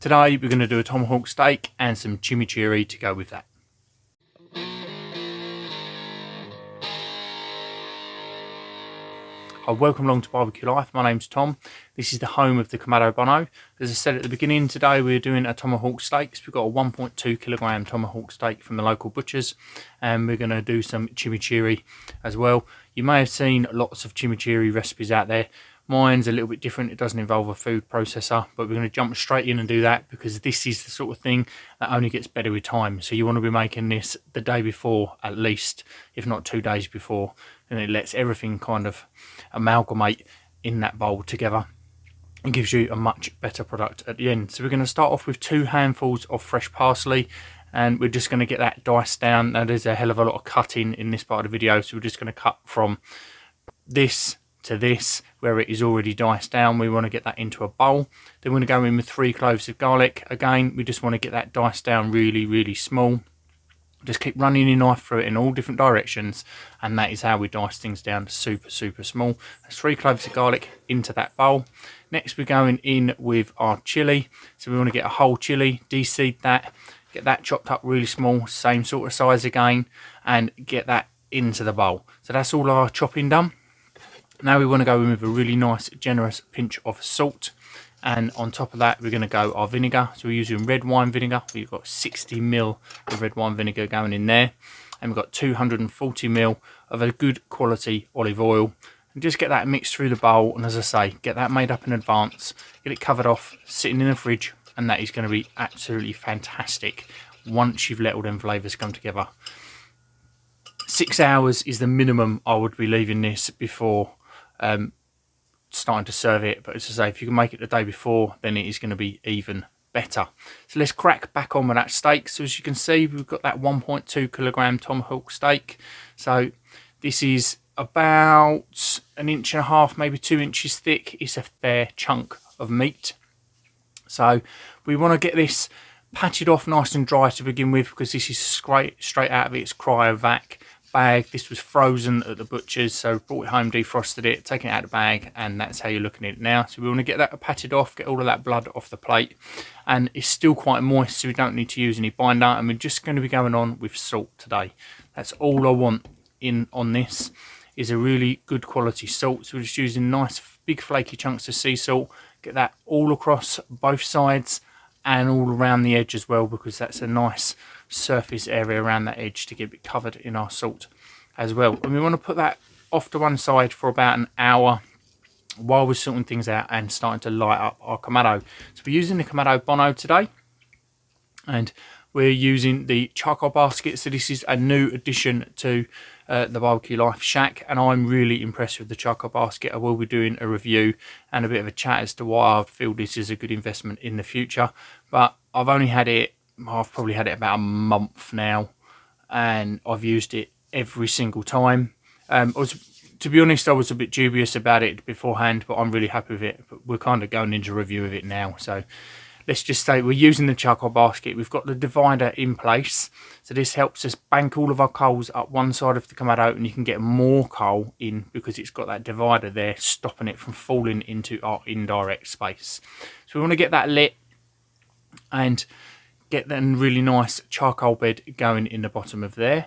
Today we're going to do a tomahawk steak and some chimichurri to go with that. Hi, welcome along to Barbecue Life. My name's Tom. This is the home of the Kamado Bono. As I said at the beginning, today we're doing a tomahawk steak. So we've got a 1.2 kilogram tomahawk steak from the local butchers, and we're going to do some chimichurri as well. You may have seen lots of chimichurri recipes out there. Mine's a little bit different. It doesn't involve a food processor, but we're going to jump straight in and do that because this is the sort of thing that only gets better with time. So you want to be making this the day before at least, if not 2 days before, and it lets everything kind of amalgamate in that bowl together and gives you a much better product at the end. So we're going to start off with 2 handfuls of fresh parsley, and we're just going to get that diced down. Now there's a hell of a lot of cutting in this part of the video, so we're just going to cut from this to this where it is already diced down. We want to get that into a bowl. Then we're going to go in with 3 cloves of garlic. Again, we just want to get that diced down really small. Just keep running your knife through it in all different directions, and that is how we dice things down super small. That's 3 cloves of garlic into that bowl. Next we're going in with our chili. So we want to get a whole chili, de-seed that, get that chopped up really small, same sort of size again, and get that into the bowl. So that's all our chopping done. Now we want to go in with a really nice generous pinch of salt, and on top of that we're going to go our vinegar. So we're using red wine vinegar. We've got 60 ml of red wine vinegar going in there, and we've got 240 ml of a good quality olive oil, and just get that mixed through the bowl. And as I say, get that made up in advance, get it covered off, sitting in the fridge, and that is going to be absolutely fantastic once you've let all them flavours come together. 6 hours is the minimum I would be leaving this before starting to serve it, but as I say, if you can make it the day before, then it is going to be even better. So let's crack back on with that steak. So as you can see, we've got that 1.2 kilogram tomahawk steak. So this is about 1.5 inches, maybe 2 inches thick. It's a fair chunk of meat. So we want to get this patted off nice and dry to begin with, because this is straight out of its cryovac bag. This was frozen at the butcher's, so brought it home, defrosted it, taken it out of the bag, and that's how you're looking at it now. So we want to get that patted off, get all of that blood off the plate, and it's still quite moist, so we don't need to use any binder, and we're just going to be going on with salt today. That's all I want in on this, is a really good quality salt. So we're just using nice big flaky chunks of sea salt, get that all across both sides and all around the edge as well, because that's a nice surface area around that edge to get it covered in our salt as well. And we want to put that off to one side for about an hour while we're sorting things out and starting to light up our Kamado. So we're using the Kamado Bono today, and we're using the charcoal basket. So this is a new addition to the Barbecue Life shack, and I'm really impressed with the charcoal basket. I will be doing a review and a bit of a chat as to why I feel this is a good investment in the future. But I've only had it, I've probably had it about a month now, and I've used it every single time. To be honest, I was a bit dubious about it beforehand, but I'm really happy with it. But we're kind of going into review of it now. So let's just say we're using the charcoal basket. We've got the divider in place. So this helps us bank all of our coals up one side of the Kamado, and you can get more coal in because it's got that divider there stopping it from falling into our indirect space. So we want to get that lit and get that really nice charcoal bed going in the bottom of there.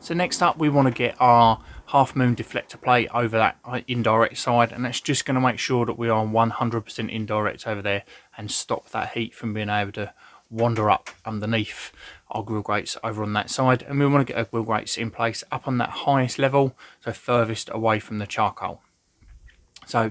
So next up we want to get our half moon deflector plate over that indirect side, and that's just going to make sure that we are 100% indirect over there and stop that heat from being able to wander up underneath our grill grates over on that side. And we want to get our grill grates in place up on that highest level, so furthest away from the charcoal. So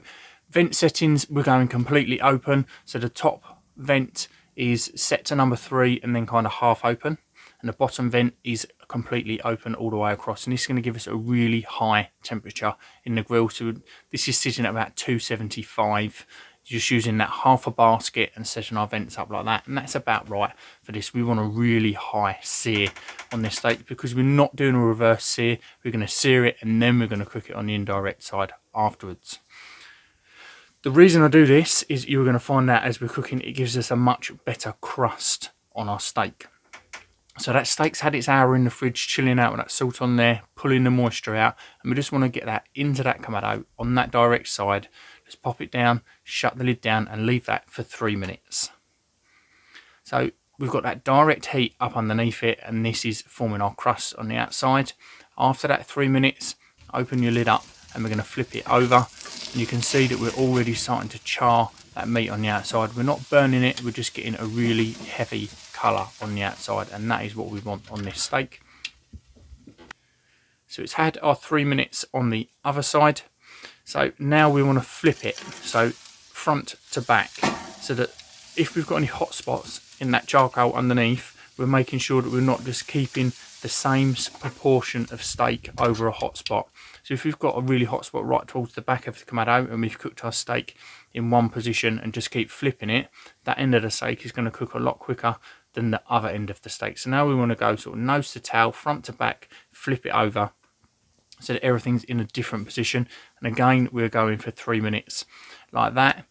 vent settings, we're going completely open. So the top vent is set to number 3 and then kind of half open, and the bottom vent is completely open all the way across, and this is going to give us a really high temperature in the grill. So this is sitting at about 275, just using that half a basket and setting our vents up like that, and that's about right for this. We want a really high sear on this steak because we're not doing a reverse sear. We're going to sear it and then we're going to cook it on the indirect side afterwards. The reason I do this is you're going to find out as we're cooking, it gives us a much better crust on our steak. So that steak's had its hour in the fridge, chilling out with that salt on there, pulling the moisture out, and we just want to get that into that Kamado on that direct side just pop it down, shut the lid down and leave that for 3 minutes. So we've got that direct heat up underneath it, and this is forming our crust on the outside. After that 3 minutes, open your lid up and we're going to flip it over, and you can see that we're already starting to char that meat on the outside. We're not burning it, we're just getting a really heavy colour on the outside, and that is what we want on this steak. So it's had our 3 minutes on the other side. So now we want to flip it, so front to back, so that if we've got any hot spots in that charcoal underneath, we're making sure that we're not just keeping the same proportion of steak over a hot spot. So if we've got a really hot spot right towards the back of the Kamado and we've cooked our steak in one position and just keep flipping it, that end of the steak is going to cook a lot quicker than the other end of the steak. So now we want to go sort of nose to tail, front to back, flip it over, so that everything's in a different position. And again, we're going for 3 minutes like that.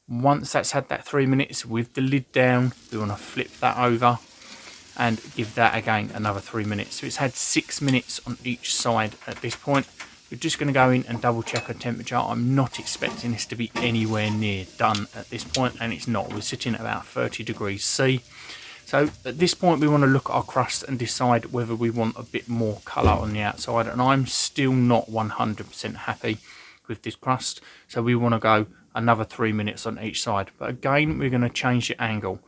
Once that's had that 3 minutes with the lid down, we want to flip that over and give that again another 3 minutes. So it's had 6 minutes on each side at this point. We're just going to go in and double check our temperature. I'm not expecting this to be anywhere near done at this point, and it's not. We're sitting at about 30 degrees C. So at this point we want to look at our crust and decide whether we want a bit more colour on the outside, and I'm still not 100% happy with this crust, so we want to go another 3 minutes on each side. But again, we're going to change the angle.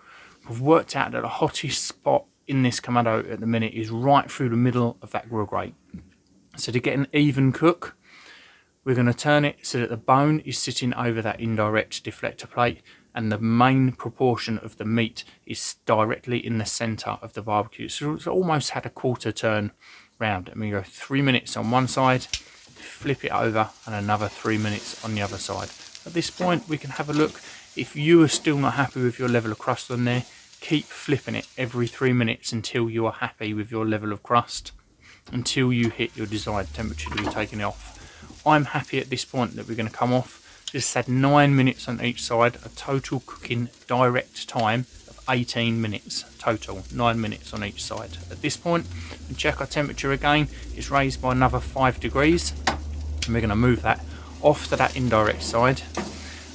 We've worked out that the hottest spot in this Kamado at the minute is right through the middle of that grill grate. So to get an even cook, we're going to turn it so that the bone is sitting over that indirect deflector plate, and the main proportion of the meat is directly in the centre of the barbecue. So it's almost had a quarter turn round. And we go 3 minutes on one side, flip it over, and another 3 minutes on the other side. At this point, we can have a look. If you are still not happy with your level of crust on there, keep flipping it every 3 minutes until you are happy with your level of crust, until you hit your desired temperature to be taken off. I'm happy at this point that we're going to come off. Just had 9 minutes on each side, a total cooking direct time of 18 minutes total, 9 minutes on each side. At this point, we check our temperature again. It's raised by another 5 degrees, and we're going to move that off to that indirect side,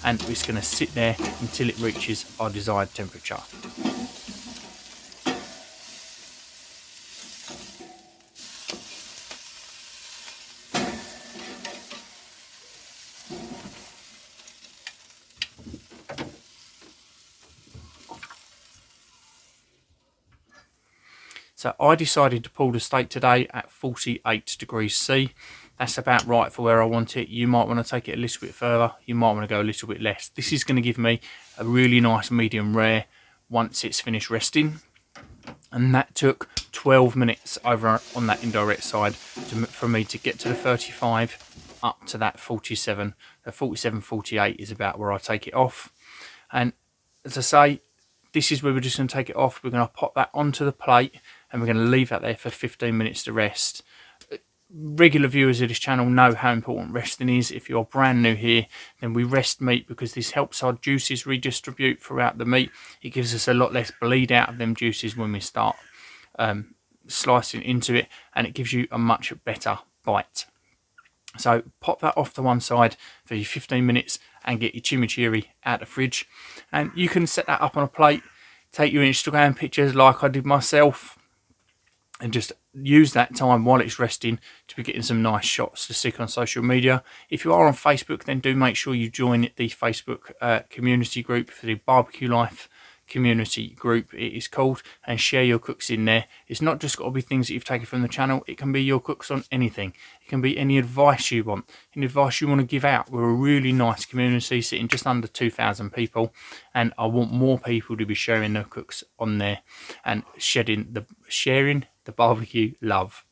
and it's going to sit there until it reaches our desired temperature. So I decided to pull the steak today at 48 degrees C. That's about right for where I want it. You might want to take it a little bit further. You might want to go a little bit less. This is going to give me a really nice medium rare once it's finished resting. And that took 12 minutes over on that indirect side for me to get to the 35 up to that 47. The 47, 48 is about where I take it off. And as I say, this is where we're just going to take it off. We're going to pop that onto the plate, and we're going to leave that there for 15 minutes to rest. Regular viewers of this channel know how important resting is. If you're brand new here, then we rest meat because this helps our juices redistribute throughout the meat. It gives us a lot less bleed out of them juices when we start slicing into it, and it gives you a much better bite. So pop that off to one side for your 15 minutes and get your chimichurri out of the fridge. And you can set that up on a plate, take your Instagram pictures like I did myself, and just use that time while it's resting to be getting some nice shots to stick on social media. If you are on Facebook, then do make sure you join the Facebook community group for the Barbecue Life community group, it is called, and share your cooks in there. It's not just got to be things that you've taken from the channel. It can be your cooks on anything. It can be any advice you want, any advice you want to give out. We're a really nice community sitting just under 2,000 people, and I want more people to be sharing their cooks on there and sharing the barbecue love.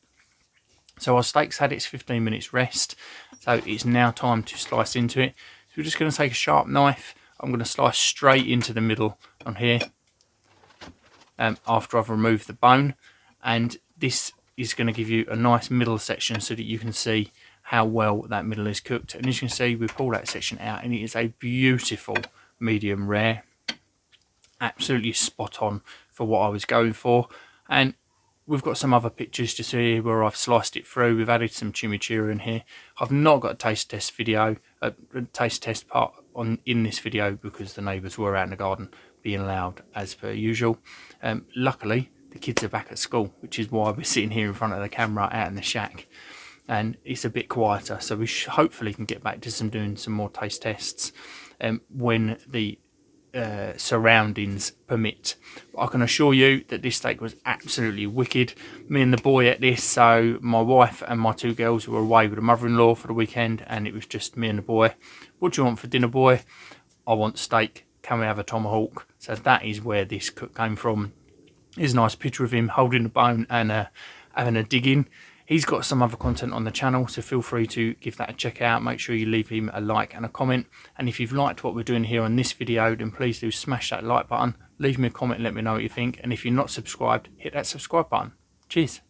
So our steak's had its 15 minutes rest, so it's now time to slice into it. So we're just going to take a sharp knife. I'm going to slice straight into the middle on here after I've removed the bone, and this is going to give you a nice middle section so that you can see how well that middle is cooked. And as you can see, we pull that section out, and it is a beautiful medium rare, absolutely spot on for what I was going for. And we've got some other pictures to see where I've sliced it through. We've added some chimichurri in here. I've not got a taste test video, a taste test part in this video because the neighbours were out in the garden being loud as per usual. Luckily, the kids are back at school, which is why we're sitting here in front of the camera out in the shack. And it's a bit quieter, so we hopefully can get back to doing some more taste tests when the surroundings permit. But I can assure you that this steak was absolutely wicked. Me and the boy ate this, so my wife and my 2 girls were away with the mother-in-law for the weekend, and it was just me and the boy. What do you want for dinner, boy? I want steak. Can we have a tomahawk? So that is where this cook came from. Here's a nice picture of him holding the bone and having a dig in. He's got some other content on the channel, so feel free to give that a check out. Make sure you leave him a like and a comment. And if you've liked what we're doing here on this video, then please do smash that like button. Leave me a comment and let me know what you think. And if you're not subscribed, hit that subscribe button. Cheers.